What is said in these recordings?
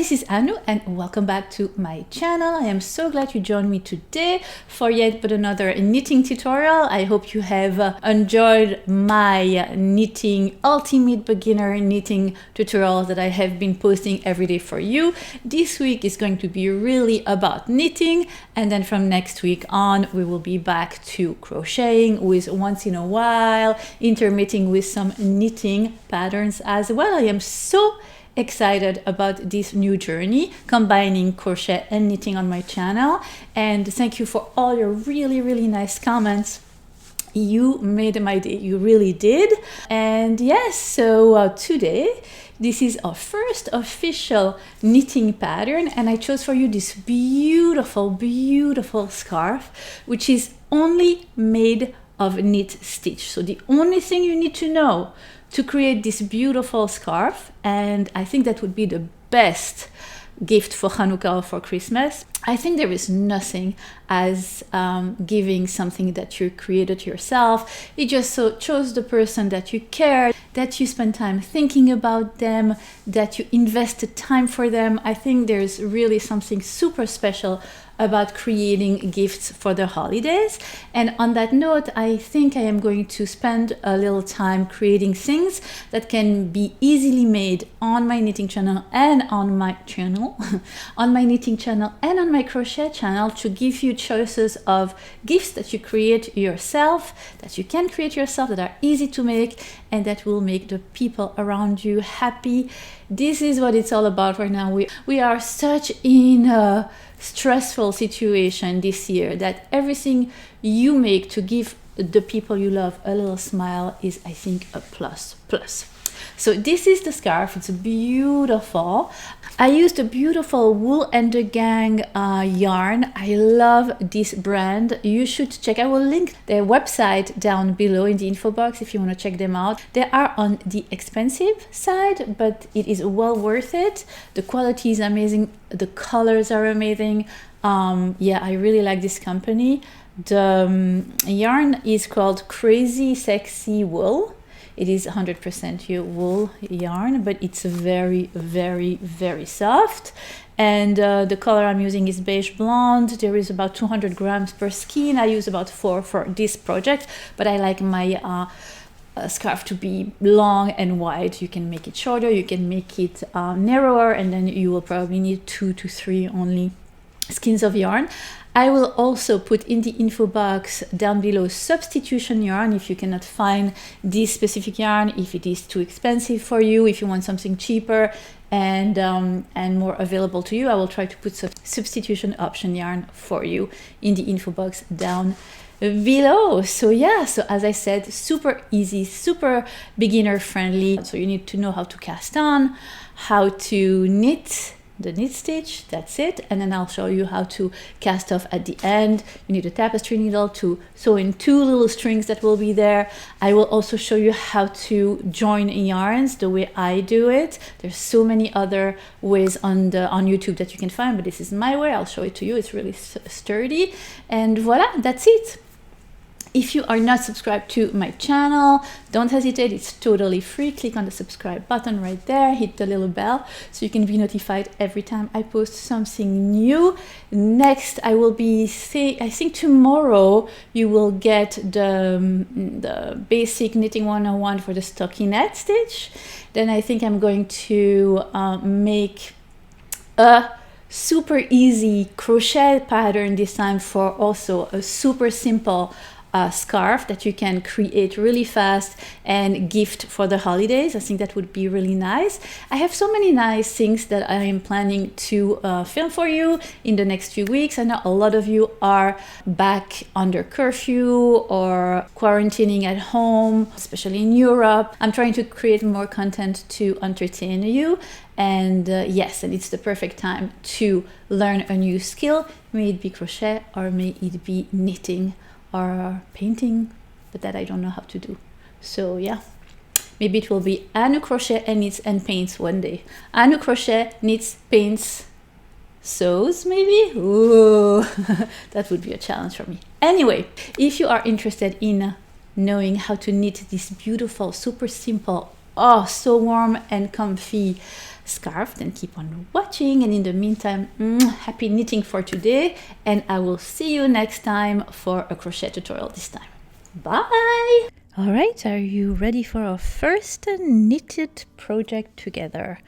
this is Annoo and welcome back to my channel. I am so glad you joined me today for yet but another knitting tutorial. I hope you have enjoyed my knitting ultimate beginner knitting tutorial that I have been posting every day for you. This week is going to be really about knitting, and then from next week on we will be back to crocheting with once in a while intermitting with some knitting patterns as well. I am so excited about this new journey combining crochet and knitting on my channel, and thank you for all your really nice comments. You made my day, you really did. And yes, so today this is our first official knitting pattern, and I chose for you this beautiful scarf which is only made of knit stitch. So the only thing you need to know to create this beautiful scarf, and I think that would be the best gift for Hanukkah or for Christmas. I think there is nothing as giving something that you created yourself. It just shows the person that you care, that you spend time thinking about them, that you invested time for them. I think there's really something super special about creating gifts for the holidays. And on that note, I think I am going to spend a little time creating things that can be easily made on my knitting channel and on my channel, on my knitting channel and on my crochet channel, to give you choices of gifts that you create yourself, that you can create yourself, that are easy to make and that will make the people around you happy. This is what it's all about right now. We are such in a stressful situation this year that everything you make to give the people you love a little smile is, I think, a plus. So this is the scarf. It's beautiful. I used a beautiful Wool and the Gang yarn. I love this brand. You should check. I will link their website down below in the info box if you want to check them out. They are on the expensive side, but it is well worth it. The quality is amazing. The colors are amazing. Yeah, I really like this company. The yarn is called Crazy Sexy Wool. It is 100% wool yarn, but it's very soft. And the color I'm using is beige blonde. There is about 200 grams per skein. I use about 4 for this project, but I like my scarf to be long and wide. You can make it shorter, you can make it narrower, and then you will probably need 2 to 3 only skeins of yarn. I will also put in the info box down below substitution yarn if you cannot find this specific yarn, if it is too expensive for you, if you want something cheaper and more available to you. I will try to put some substitution option yarn for you in the info box down below. So yeah, so as I said, super easy, super beginner friendly. So you need to know how to cast on, how to knit the knit stitch, that's it, and then I'll show you how to cast off at the end. You need a tapestry needle to sew in 2 little strings that will be there. I will also show you how to join yarns the way I do it. There's so many other ways on YouTube that you can find, but this is my way. I'll show it to you. It's really sturdy, and voila, that's it. If you are not subscribed to my channel, don't hesitate, it's totally free. Click on the subscribe button right there, hit the little bell so you can be notified every time I post something new. Next, I will be I think tomorrow you will get the basic knitting 101 for the stockinette stitch. Then I think I'm going to make a super easy crochet pattern this time for also a super simple scarf that you can create really fast and gift for the holidays. I think that would be really nice. I have so many nice things that I am planning to film for you in the next few weeks. I know a lot of you are back under curfew or quarantining at home, especially in Europe. I'm trying to create more content to entertain you. And yes, and it's the perfect time to learn a new skill. May it be crochet or may it be knitting or painting, but that I don't know how to do. So yeah, maybe it will be Annoo crochet and knits and paints one day. Annoo crochet, knits, paints, sews maybe. Ooh, that would be a challenge for me. Anyway, if you are interested in knowing how to knit this beautiful, super simple, oh so warm and comfy scarf, then keep on watching. And in the meantime, happy knitting for today. And I will see you next time for a crochet tutorial this time. Bye! All right, are you ready for our first knitted project together?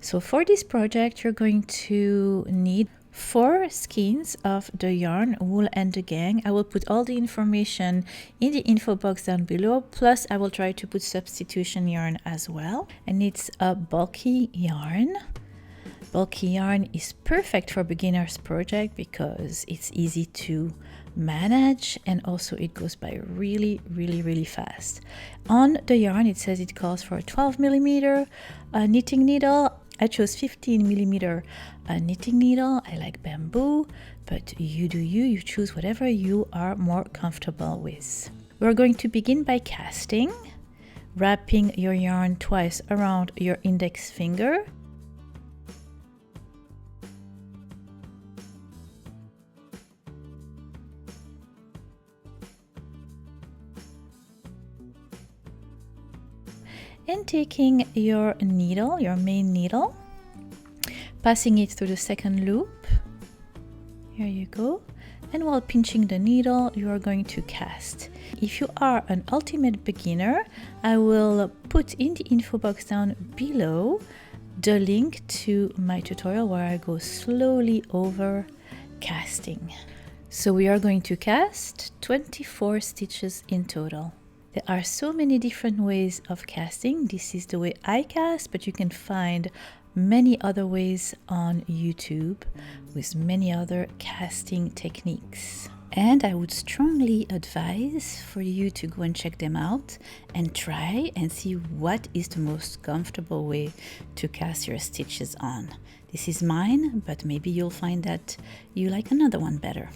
So for this project, you're going to need 4 skeins of the yarn Wool and the Gang. I will put all the information in the info box down below, plus I will try to put substitution yarn as well. And it's a bulky yarn. Bulky yarn is perfect for beginners project because it's easy to manage, and also it goes by really fast. On the yarn it says it calls for a 12mm knitting needle. I chose 15mm knitting needle. I like bamboo, but you do you choose whatever you are more comfortable with. We're going to begin by casting, wrapping your yarn twice around your index finger. And taking your needle, your main needle, passing it through the second loop. Here you go. And while pinching the needle, you are going to cast. If you are an ultimate beginner, I will put in the info box down below the link to my tutorial where I go slowly over casting. So we are going to cast 24 stitches in total. There are so many different ways of casting. This is the way I cast, but you can find many other ways on YouTube with many other casting techniques. And I would strongly advise for you to go and check them out and try and see what is the most comfortable way to cast your stitches on. This is mine, but maybe you'll find that you like another one better.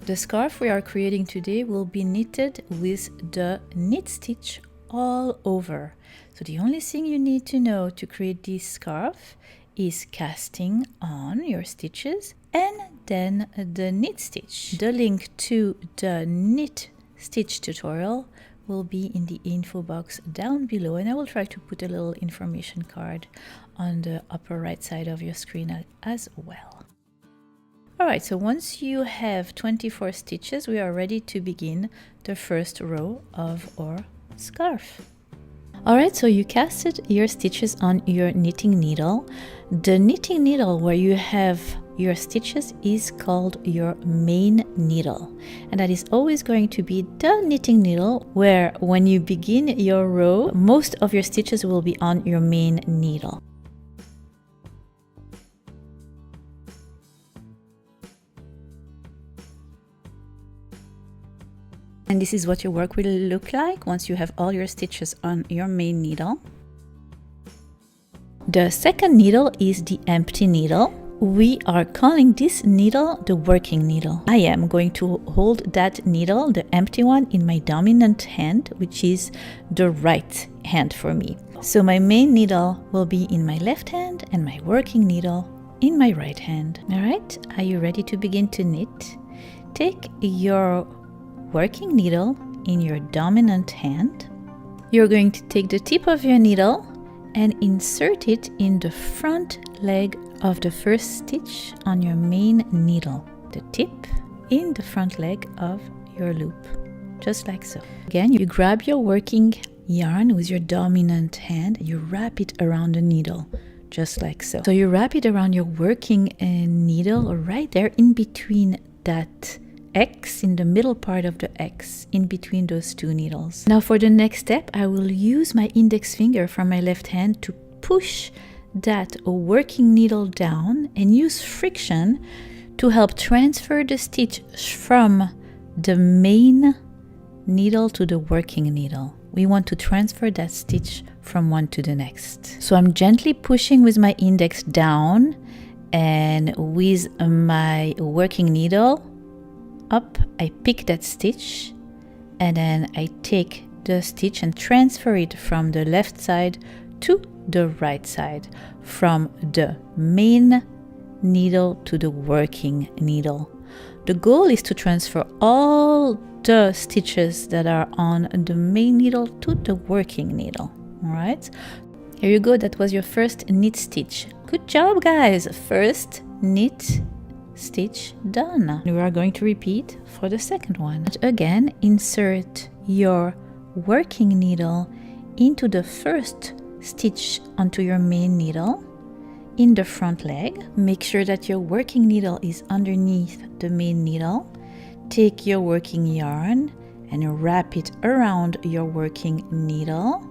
The scarf we are creating today will be knitted with the knit stitch all over. So the only thing you need to know to create this scarf is casting on your stitches and then the knit stitch. The link to the knit stitch tutorial will be in the info box down below, and I will try to put a little information card on the upper right side of your screen as well. Alright, so once you have 24 stitches, we are ready to begin the first row of our scarf. Alright, so you casted your stitches on your knitting needle. The knitting needle where you have your stitches is called your main needle. And that is always going to be the knitting needle where when you begin your row, most of your stitches will be on your main needle. And this is what your work will look like once you have all your stitches on your main needle. The second needle is the empty needle. We are calling this needle the working needle. I am going to hold that needle, the empty one, in my dominant hand, which is the right hand for me. So my main needle will be in my left hand and my working needle in my right hand. All right, are you ready to begin to knit? Take your working needle in your dominant hand. You're going to take the tip of your needle and insert it in the front leg of the first stitch on your main needle. The tip in the front leg of your loop, just like so. Again, you grab your working yarn with your dominant hand and you wrap it around the needle, just like so. So you wrap it around your working needle right there in between that X, in the middle part of the X, in between those two needles. Now for the next step, I will use my index finger from my left hand to push that working needle down and use friction to help transfer the stitch from the main needle to the working needle. We want to transfer that stitch from one to the next. So I'm gently pushing with my index down, and with my working needle up, I pick that stitch and then I take the stitch and transfer it from the left side to the right side, from the main needle to the working needle. The goal is to transfer all the stitches that are on the main needle to the working needle. All right, here you go. That was your first knit stitch. Good job, guys. First knit stitch done. We are going to repeat for the second one. Again, insert your working needle into the first stitch onto your main needle in the front leg. Make sure that your working needle is underneath the main needle. Take your working yarn and wrap it around your working needle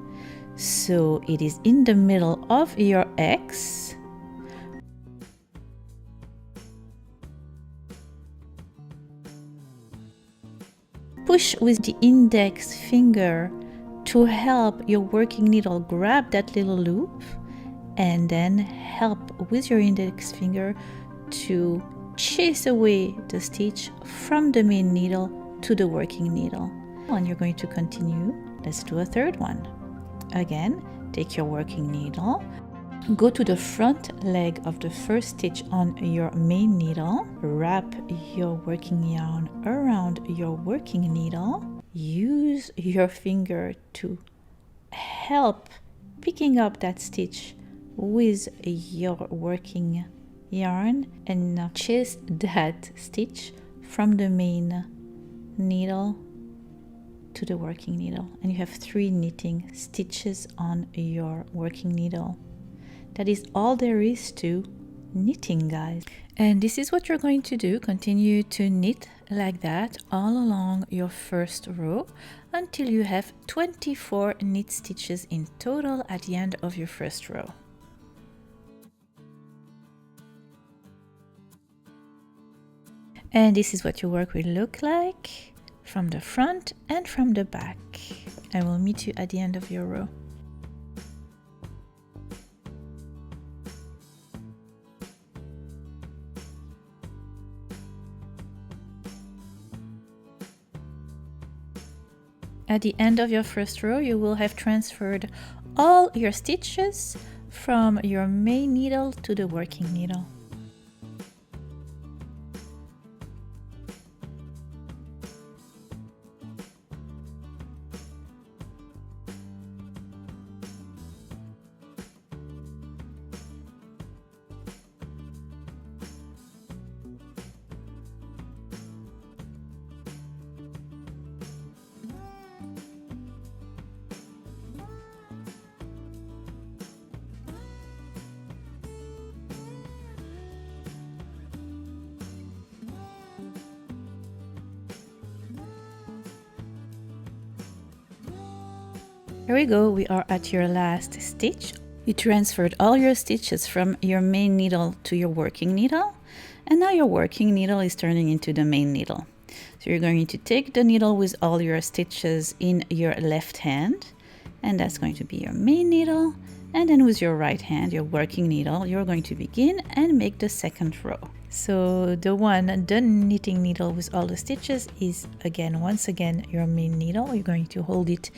so it is in the middle of your X. Push with the index finger to help your working needle grab that little loop, and then help with your index finger to chase away the stitch from the main needle to the working needle. And you're going to continue. Let's do a third one. Again, take your working needle, go to the front leg of the first stitch on your main needle, wrap your working yarn around your working needle, use your finger to help picking up that stitch with your working yarn, and now chase that stitch from the main needle to the working needle, and you have 3 knitting stitches on your working needle. That is all there is to knitting, guys. And this is what you're going to do. Continue to knit like that all along your first row until you have 24 knit stitches in total at the end of your first row. And this is what your work will look like from the front and from the back. I will meet you at the end of your row. At the end of your first row, you will have transferred all your stitches from your main needle to the working needle. Here we go, we are at your last stitch. You transferred all your stitches from your main needle to your working needle, and now your working needle is turning into the main needle. So you're going to take the needle with all your stitches in your left hand, and that's going to be your main needle, and then with your right hand, your working needle, you're going to begin and make the second row. So the knitting needle with all the stitches is once again your main needle. You're going to hold it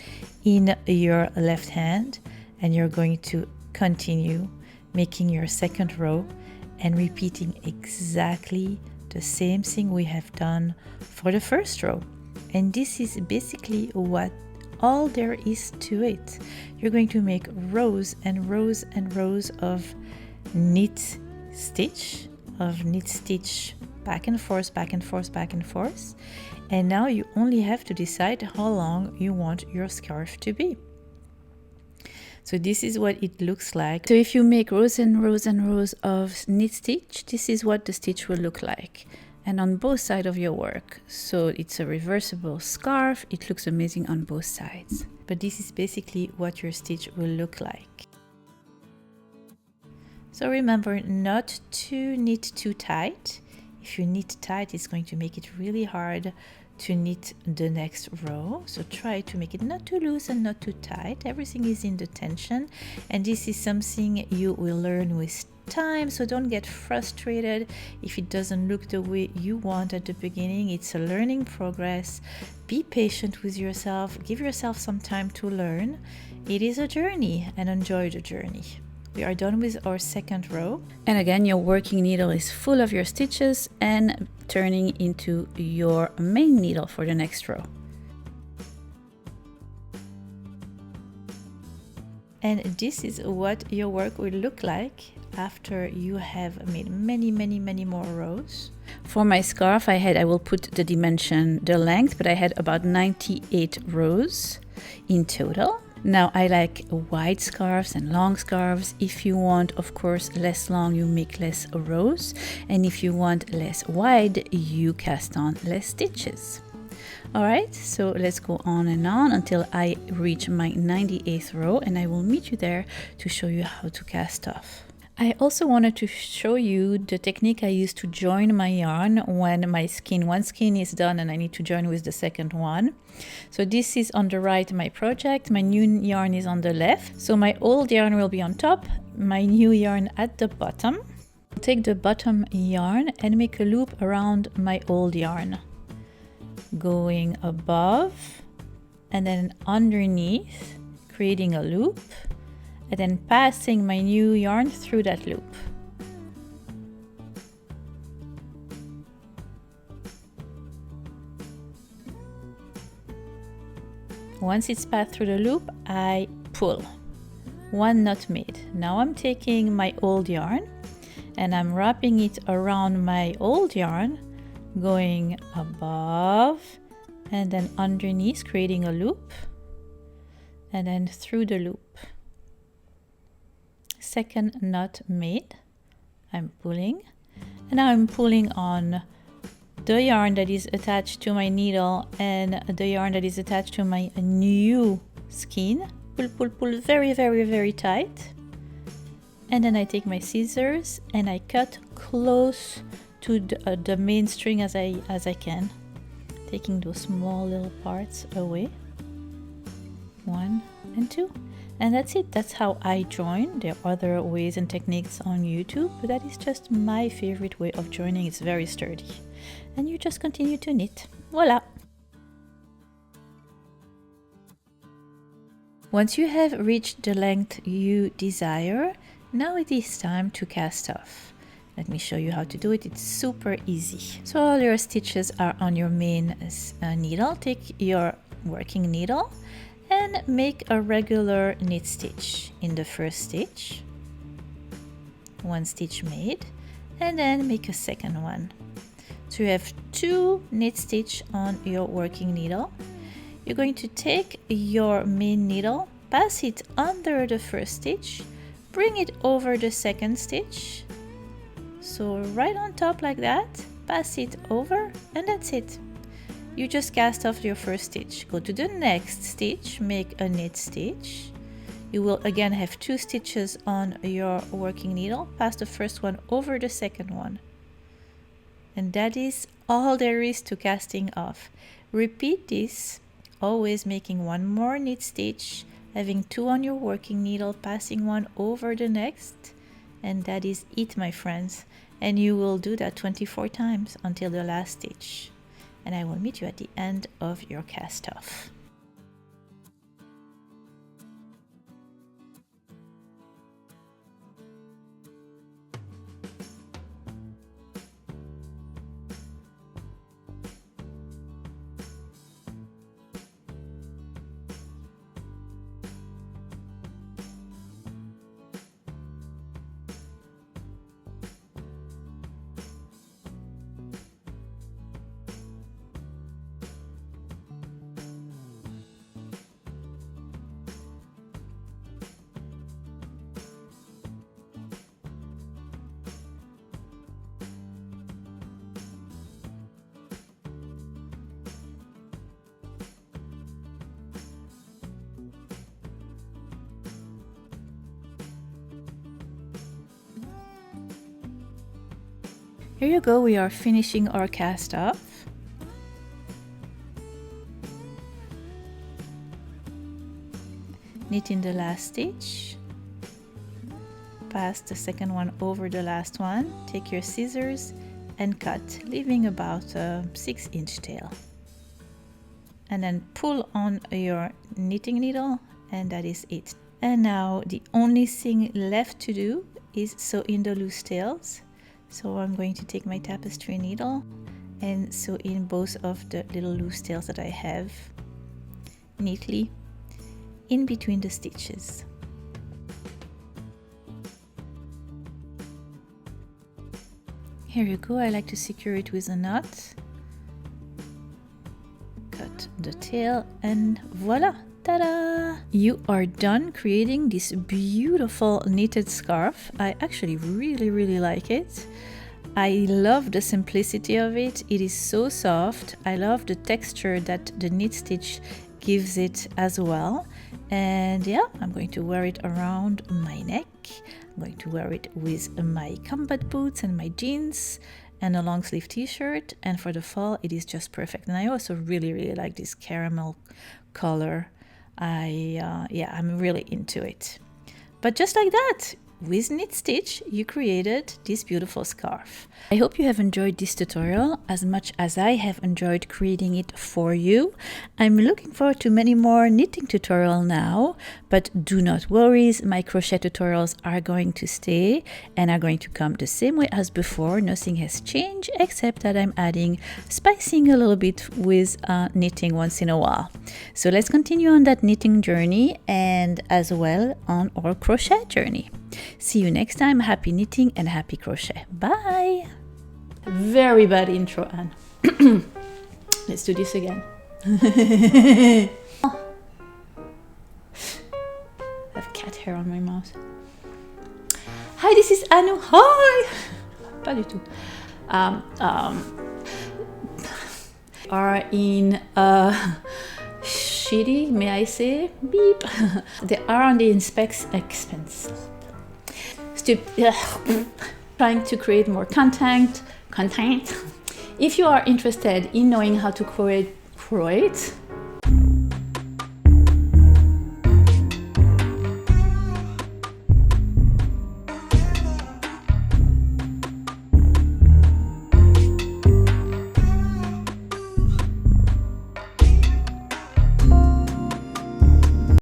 in your left hand, and you're going to continue making your second row and repeating exactly the same thing we have done for the first row. And this is basically what all there is to it. You're going to make rows and rows and rows of knit stitch, back and forth, back and forth, back and forth. And now you only have to decide how long you want your scarf to be. So this is what it looks like. So if you make rows and rows and rows of knit stitch, this is what the stitch will look like. And on both sides of your work. So it's a reversible scarf. It looks amazing on both sides. But this is basically what your stitch will look like. So remember not to knit too tight. If you knit tight, it's going to make it really hard to knit the next row. So try to make it not too loose and not too tight. Everything is in the tension, and this is something you will learn with time, so don't get frustrated if it doesn't look the way you want at the beginning. It's a learning progress. Be patient with yourself, give yourself some time to learn. It is a journey, and enjoy the journey. We are done with our second row. And again, your working needle is full of your stitches and turning into your main needle for the next row. And this is what your work will look like after you have made many more rows. For my scarf, I will put the dimension, the length, but I had about 98 rows in total. Now I like wide scarves and long scarves. If you want, of course, less long, you make less rows. And if you want less wide, you cast on less stitches. Alright, so let's go on and on until I reach my 98th row, and I will meet you there to show you how to cast off. I also wanted to show you the technique I use to join my yarn when my one skein is done and I need to join with the second one. So this is on the right, my project, my new yarn is on the left. So my old yarn will be on top, my new yarn at the bottom. Take the bottom yarn and make a loop around my old yarn, going above and then underneath, creating a loop, and then passing my new yarn through that loop. Once it's passed through the loop, I pull. One knot made. Now I'm taking my old yarn and I'm wrapping it around my old yarn, going above and then underneath, creating a loop, and then through the loop. Second knot made, I'm pulling, and now I'm pulling on the yarn that is attached to my needle and the yarn that is attached to my new skein. Pull very tight, and then I take my scissors and I cut close to the main string as I can, taking those small little parts away. 1 and 2. And that's it. That's how I join. There are other ways and techniques on YouTube, but that is just my favorite way of joining. It's very sturdy. And you just continue to knit. Voila! Once you have reached the length you desire, now it is time to cast off. Let me show you how to do it. It's super easy. So all your stitches are on your main needle. Take your working needle and make a regular knit stitch in the first stitch. One stitch made, and then make a second one. So you have 2 knit stitch on your working needle. You're going to take your main needle, pass it under the first stitch, bring it over the second stitch. So right on top like that, pass it over, and that's it. You just cast off your first stitch. Go to the next stitch, make a knit stitch. You will again have 2 stitches on your working needle. Pass the first one over the second one. And that is all there is to casting off. Repeat this, always making 1 more knit stitch, having 2 on your working needle, passing one over the next. And that is it, my friends. And you will do that 24 times until the last stitch. And I will meet you at the end of your cast off. Here you go, we are finishing our cast off. Knit in the last stitch, pass the second one over the last one, take your scissors and cut, leaving about a 6-inch tail. And then pull on your knitting needle, and that is it. And now the only thing left to do is sew in the loose tails. So I'm going to take my tapestry needle and sew in both of the little loose tails that I have neatly in between the stitches. Here you go. I like to secure it with a knot. Cut the tail and voila! Ta-da! You are done creating this beautiful knitted scarf. I actually really like it. I love the simplicity of it. It is so soft. I love the texture that the knit stitch gives it as well. And yeah, I'm going to wear it around my neck. I'm going to wear it with my combat boots and my jeans and a long sleeve t-shirt, and for the fall it is just perfect. And I also really like this caramel color. I'm really into it. But just like that, with knit stitch, you created this beautiful scarf. I hope you have enjoyed this tutorial as much as I have enjoyed creating it for you. I'm looking forward to many more knitting tutorials now, but do not worry, my crochet tutorials are going to stay and are going to come the same way as before. Nothing has changed except that I'm spicing a little bit with knitting once in a while. So let's continue on that knitting journey and as well on our crochet journey. See you next time. Happy knitting and happy crochet. Bye. Very bad intro, Anne. Let's do this again. I have cat hair on my mouth. Hi, this is Annoo. Hi. Pas du tout. Are in shitty, may I say? Beep. They are on the expense. Trying to create more content. If you are interested in knowing how to create